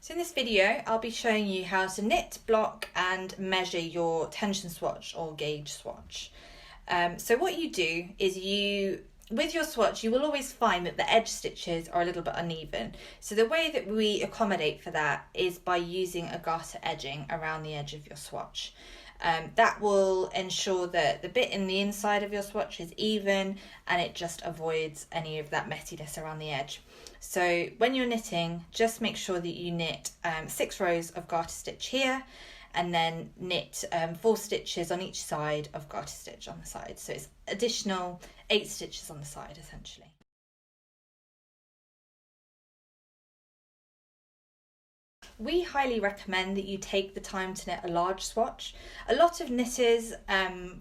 So in this video, I'll be showing you how to knit, block and measure your tension swatch or gauge swatch. So what you do is with your swatch, you will always find that the edge stitches are a little bit uneven. So the way that we accommodate for that is by using a garter edging around the edge of your swatch. That will ensure that the bit in the inside of your swatch is even and it just avoids any of that messiness around the edge. So when you're knitting, just make sure that you knit 6 rows of garter stitch here and then knit 4 stitches on each side of garter stitch on the side. So it's additional 8 stitches on the side essentially. We highly recommend that you take the time to knit a large swatch. A lot of knitters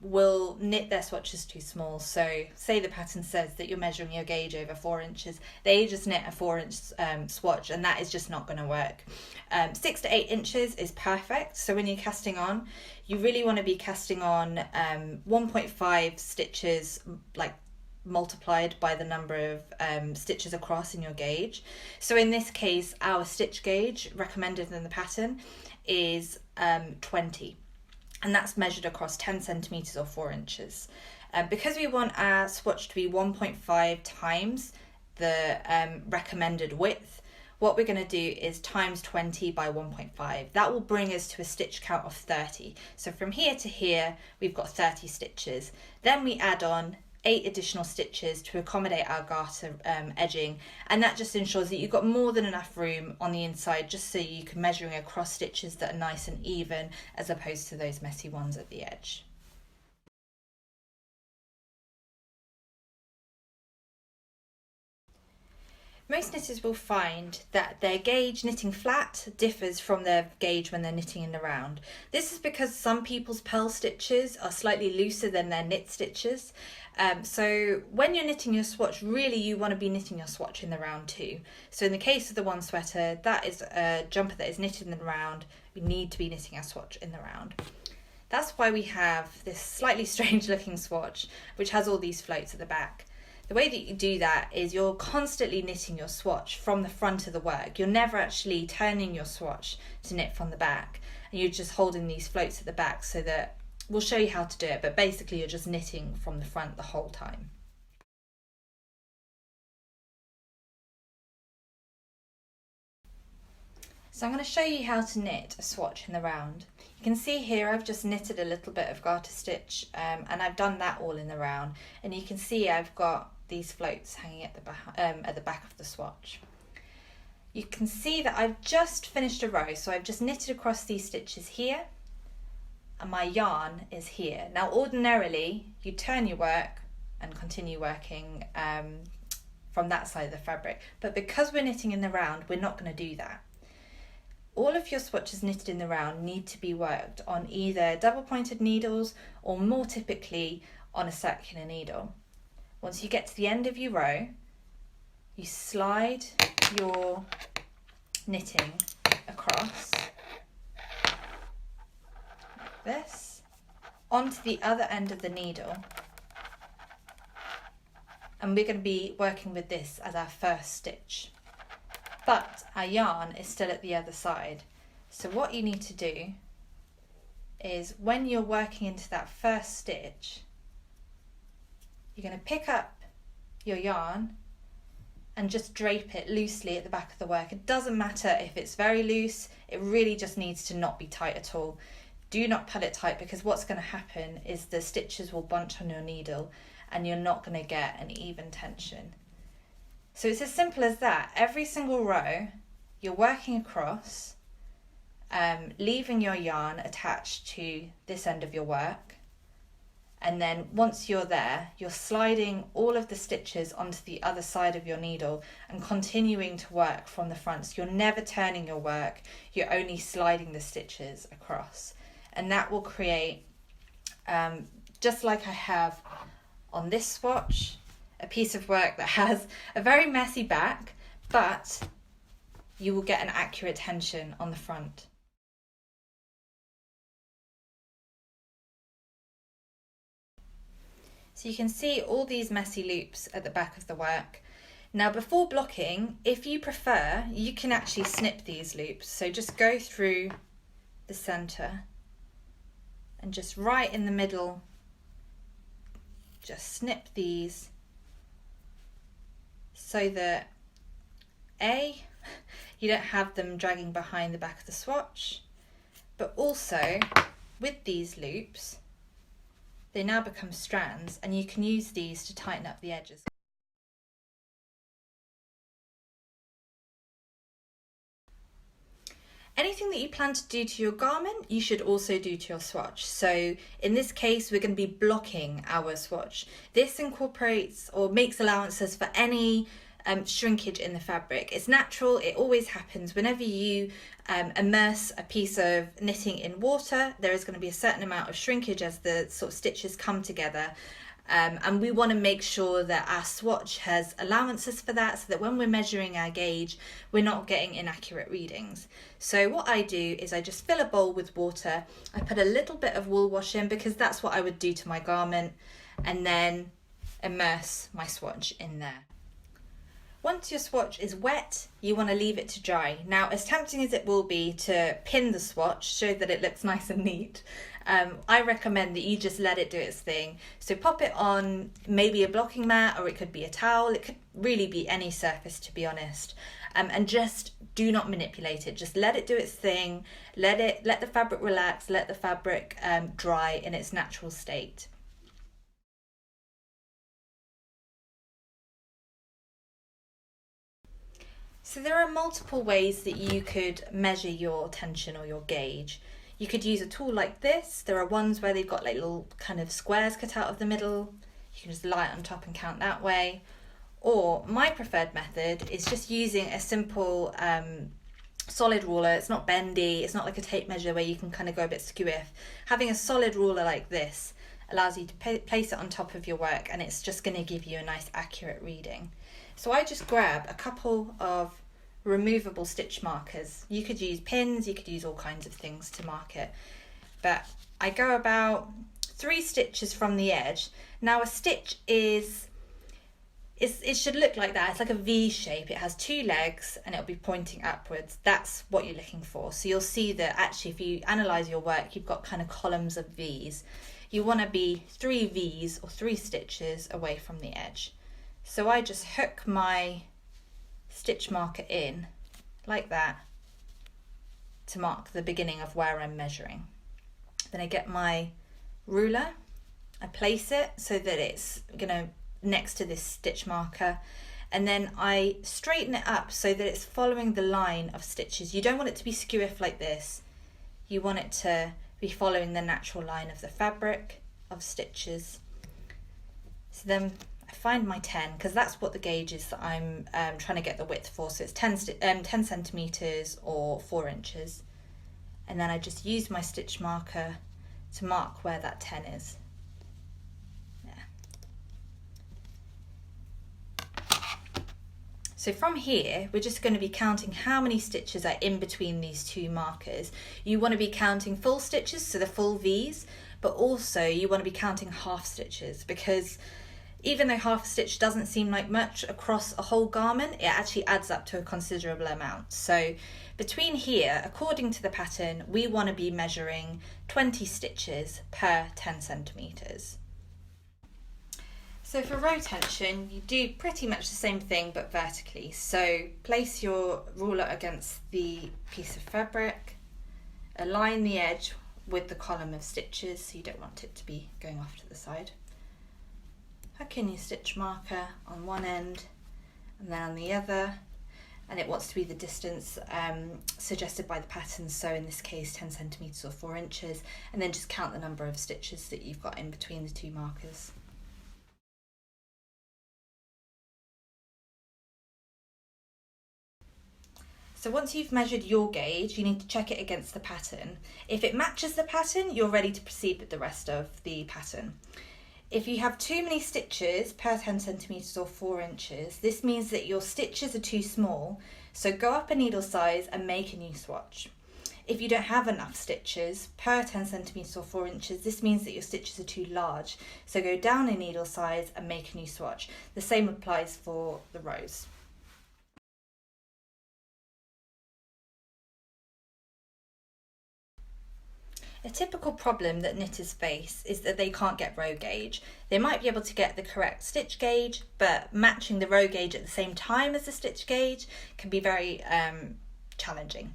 will knit their swatches too small. So say the pattern says that you're measuring your gauge over 4 inches, they just knit a 4-inch swatch and that is just not going to work. 6 to 8 inches is perfect. So when you're casting on, you really want to be casting on 1.5 stitches, like multiplied by the number of stitches across in your gauge. So in this case, our stitch gauge recommended in the pattern is 20, and that's measured across 10 centimeters or 4 inches. Because we want our swatch to be 1.5 times the recommended width, what we're going to do is times 20 by 1.5. That will bring us to a stitch count of 30. So from here to here, we've got 30 stitches. Then we add on 8 additional stitches to accommodate our garter edging, and that just ensures that you've got more than enough room on the inside just so you can measuring across stitches that are nice and even as opposed to those messy ones at the edge. Most knitters will find that their gauge knitting flat differs from their gauge when they're knitting in the round. This is because some people's purl stitches are slightly looser than their knit stitches. So when you're knitting your swatch, really you want to be knitting your swatch in the round too. So in the case of the one sweater, that is a jumper that is knitted in the round. We need to be knitting our swatch in the round. That's why we have this slightly strange looking swatch, which has all these floats at the back. The way that you do that is you're constantly knitting your swatch from the front of the work. You're never actually turning your swatch to knit from the back, and you're just holding these floats at the back so that we'll show you how to do it, but basically you're just knitting from the front the whole time. So I'm going to show you how to knit a swatch in the round. You can see here I've just knitted a little bit of garter stitch and I've done that all in the round, and you can see I've got these floats hanging at the back of the swatch. You can see that I've just finished a row, so I've just knitted across these stitches here and my yarn is here. Now ordinarily you turn your work and continue working from that side of the fabric, but because we're knitting in the round, we're not going to do that. All of your swatches knitted in the round need to be worked on either double pointed needles or more typically on a circular needle. Once you get to the end of your row, you slide your knitting across like this onto the other end of the needle, and we're going to be working with this as our first stitch. But our yarn is still at the other side. So what you need to do is when you're working into that first stitch, you're going to pick up your yarn and just drape it loosely at the back of the work. It doesn't matter if it's very loose, it really just needs to not be tight at all. Do not pull it tight, because what's going to happen is the stitches will bunch on your needle and you're not going to get an even tension. So it's as simple as that. Every single row you're working across, leaving your yarn attached to this end of your work, and then once you're there, you're sliding all of the stitches onto the other side of your needle and continuing to work from the front. So you're never turning your work, you're only sliding the stitches across, and that will create, just like I have on this swatch, a piece of work that has a very messy back, but you will get an accurate tension on the front. So you can see all these messy loops at the back of the work. Now before blocking, if you prefer, you can actually snip these loops. So just go through the center and just right in the middle, just snip these so that A, you don't have them dragging behind the back of the swatch, but also with these loops, they now become strands and you can use these to tighten up the edges. Anything that you plan to do to your garment, you should also do to your swatch. So in this case, we're going to be blocking our swatch. This incorporates or makes allowances for any shrinkage in the fabric. It's natural, it always happens. Whenever you immerse a piece of knitting in water, there is going to be a certain amount of shrinkage as the sort of stitches come together. And we want to make sure that our swatch has allowances for that, so that when we're measuring our gauge, we're not getting inaccurate readings. So what I do is I just fill a bowl with water, I put a little bit of wool wash in because that's what I would do to my garment, and then immerse my swatch in there. Once your swatch is wet, you want to leave it to dry. Now, as tempting as it will be to pin the swatch so that it looks nice and neat, I recommend that you just let it do its thing. So pop it on maybe a blocking mat, or it could be a towel. It could really be any surface, to be honest. And just do not manipulate it. Just let it do its thing. Let the fabric relax. Let the fabric dry in its natural state. So there are multiple ways that you could measure your tension or your gauge. You could use a tool like this. There are ones where they've got like little kind of squares cut out of the middle. You can just lie it on top and count that way. Or my preferred method is just using a simple solid ruler. It's not bendy, it's not like a tape measure where you can kind of go a bit skew-if. Having a solid ruler like this allows you to place it on top of your work, and it's just going to give you a nice accurate reading. So I just grab a couple of removable stitch markers. You could use pins, you could use all kinds of things to mark it, but I go about 3 stitches from the edge. Now a stitch it should look like that. It's like a V shape. It has 2 legs and it'll be pointing upwards. That's what you're looking for. So you'll see that actually if you analyze your work, you've got kind of columns of V's. You want to be 3 V's or 3 stitches away from the edge. So I just hook my stitch marker in like that to mark the beginning of where I'm measuring. Then I get my ruler, I place it so that it's next to this stitch marker, and then I straighten it up so that it's following the line of stitches. You don't want it to be skew-if like this. You want it to be following the natural line of the fabric of stitches. So then I find my 10, because that's what the gauge is that I'm trying to get the width for. So it's 10 centimeters or 4 inches. And then I just use my stitch marker to mark where that 10 is. So from here, we're just going to be counting how many stitches are in between these 2 markers. You want to be counting full stitches, so the full V's, but also you want to be counting half stitches, because even though half a stitch doesn't seem like much across a whole garment, it actually adds up to a considerable amount. So between here, according to the pattern, we want to be measuring 20 stitches per 10 centimeters. So for row tension, you do pretty much the same thing but vertically. So place your ruler against the piece of fabric, align the edge with the column of stitches, so you don't want it to be going off to the side. Hook in your stitch marker on one end and then on the other, and it wants to be the distance suggested by the pattern, so in this case 10 centimeters or 4 inches, and then just count the number of stitches that you've got in between the 2 markers. So once you've measured your gauge, you need to check it against the pattern. If it matches the pattern, you're ready to proceed with the rest of the pattern. If you have too many stitches per 10 centimeters or 4 inches, this means that your stitches are too small, so go up a needle size and make a new swatch. If you don't have enough stitches per 10 centimetres or 4 inches, this means that your stitches are too large. So go down a needle size and make a new swatch. The same applies for the rows. A typical problem that knitters face is that they can't get row gauge. They might be able to get the correct stitch gauge, but matching the row gauge at the same time as the stitch gauge can be very challenging.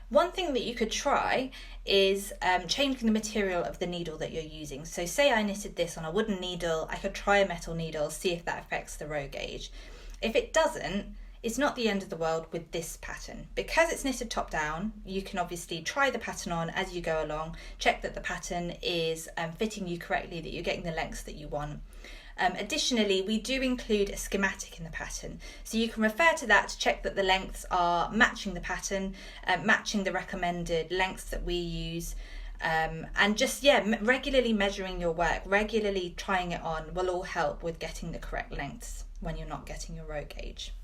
One thing that you could try is changing the material of the needle that you're using. So say I knitted this on a wooden needle, I could try a metal needle, see if that affects the row gauge. If it doesn't, it's not the end of the world with this pattern. Because it's knitted top down, you can obviously try the pattern on as you go along, check that the pattern is fitting you correctly, that you're getting the lengths that you want. Additionally, we do include a schematic in the pattern, so you can refer to that to check that the lengths are matching the pattern, matching the recommended lengths that we use, and just regularly measuring your work, regularly trying it on will all help with getting the correct lengths when you're not getting your row gauge.